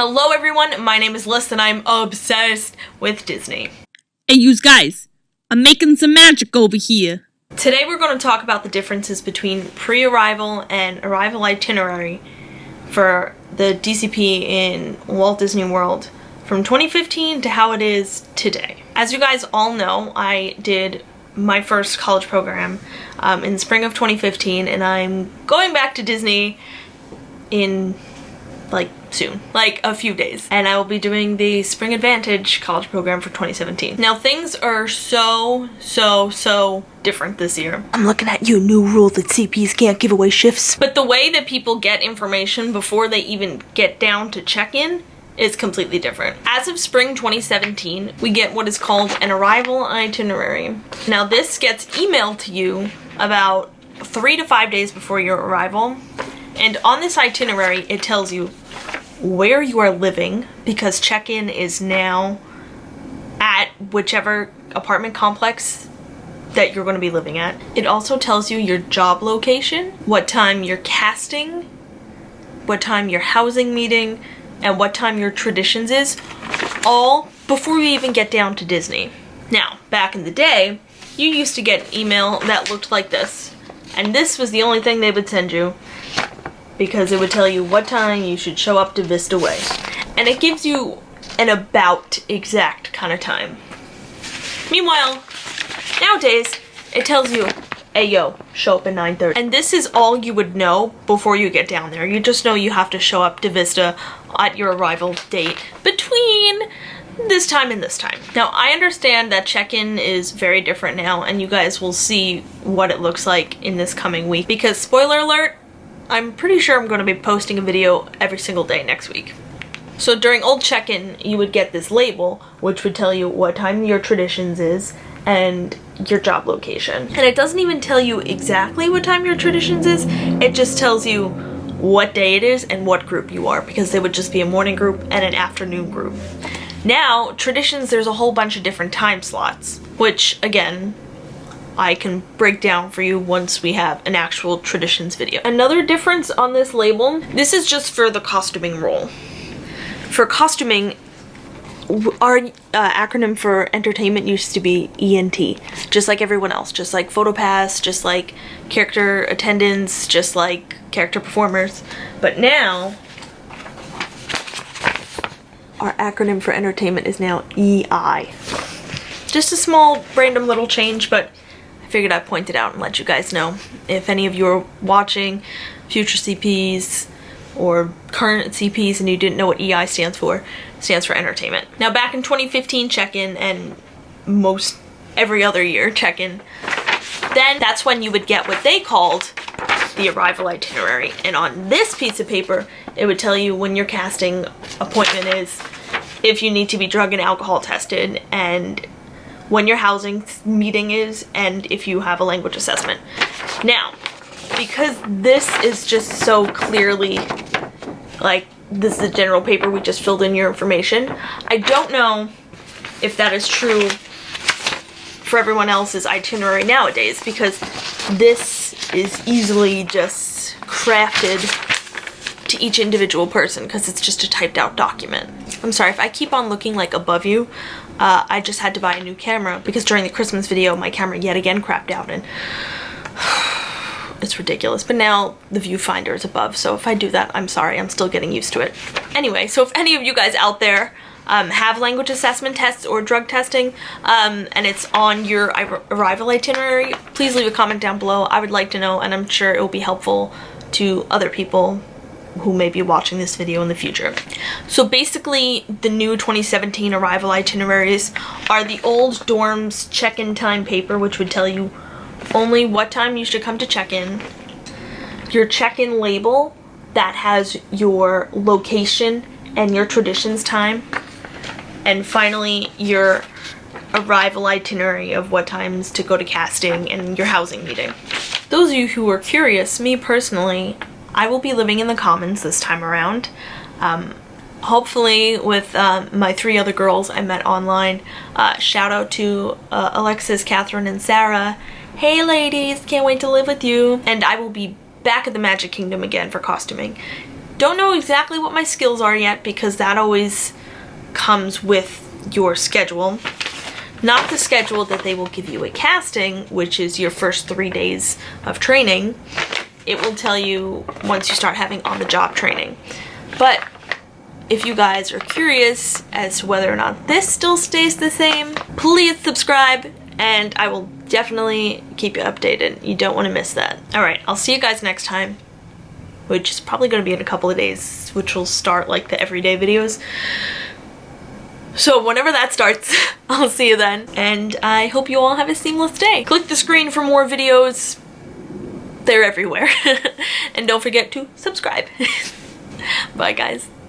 Hello everyone, my name is Liz and I'm obsessed with Disney. Hey you guys, I'm making some magic over here. Today we're going to talk about the differences between pre-arrival and arrival itinerary for the DCP in Walt Disney World from 2015 to how it is today. As you guys all know, I did my first college program in spring of 2015 and I'm going back to Disney in soon, a few days, and I will be doing the Spring Advantage college program for 2017. Now things are so different this year. I'm looking at you, new rule that CPs can't give away shifts. But the way that people get information before they even get down to check-in is completely different. As of spring 2017, we get what is called an arrival itinerary. Now this gets emailed to you about 3 to 5 days before your arrival, and on this itinerary it tells you where you are living, because check-in is now at whichever apartment complex that you're going to be living at. It also tells you your job location, what time you're casting, what time your housing meeting, and what time your traditions is, all before you even get down to Disney. Now, back in the day, you used to get an email that looked like this, and this was the only thing they would send you, because it would tell you what time you should show up to Vista Way. And it gives you an about exact kind of time. Meanwhile, nowadays, it tells you, hey yo, show up at 9:30. And this is all you would know before you get down there. You just know you have to show up to Vista at your arrival date between this time and this time. Now, I understand that check-in is very different now, and you guys will see what it looks like in this coming week, because spoiler alert, I'm pretty sure I'm going to be posting a video every single day next week. So during old check-in, you would get this label, which would tell you what time your traditions is and your job location. And it doesn't even tell you exactly what time your traditions is, it just tells you what day it is and what group you are, because they would just be a morning group and an afternoon group. Now, traditions, there's a whole bunch of different time slots, which, again, I can break down for you once we have an actual traditions video. Another difference on this label, this is just for the costuming role. For costuming, our acronym for entertainment used to be ENT, just like everyone else, just like PhotoPass, just like character attendance, just like character performers. But now, our acronym for entertainment is now EI. Just a small random little change, but figured I'd point it out and let you guys know if any of you are watching future CPs or current CPs and you didn't know what EI stands for entertainment. Now back in 2015 check-in and most every other year check-in, then that's when you would get what they called the arrival itinerary. And on this piece of paper, it would tell you when your casting appointment is, if you need to be drug and alcohol tested, and when your housing meeting is, and if you have a language assessment. Now, because this is just so clearly, this is a general paper, we just filled in your information, I don't know if that is true for everyone else's itinerary nowadays, because this is easily just crafted to each individual person, because it's just a typed out document. I'm sorry if I keep on looking above you. I just had to buy a new camera because during the Christmas video my camera yet again crapped out, and it's ridiculous. But now the viewfinder is above, so if I do that, I'm sorry, I'm still getting used to it. Anyway, so if any of you guys out there have language assessment tests or drug testing, and it's on your arrival itinerary, please leave a comment down below. I would like to know, and I'm sure it will be helpful to other people who may be watching this video in the future. So basically, the new 2017 arrival itineraries are the old dorms check-in time paper, which would tell you only what time you should come to check-in, your check-in label that has your location and your traditions time, and finally your arrival itinerary of what times to go to casting and your housing meeting. Those of you who are curious, me personally, I will be living in the Commons this time around. Hopefully with my 3 other girls I met online. Shout out to Alexis, Catherine, and Sarah. Hey ladies, can't wait to live with you. And I will be back at the Magic Kingdom again for costuming. Don't know exactly what my skills are yet because that always comes with your schedule. Not the schedule that they will give you at casting, which is your first 3 days of training. It will tell you once you start having on-the-job training. But if you guys are curious as to whether or not this still stays the same, please subscribe and I will definitely keep you updated. You don't want to miss that. Alright, I'll see you guys next time, which is probably going to be in a couple of days, which will start like the everyday videos. So whenever that starts, I'll see you then, and I hope you all have a seamless day. Click the screen for more videos. They're everywhere. And don't forget to subscribe. Bye guys.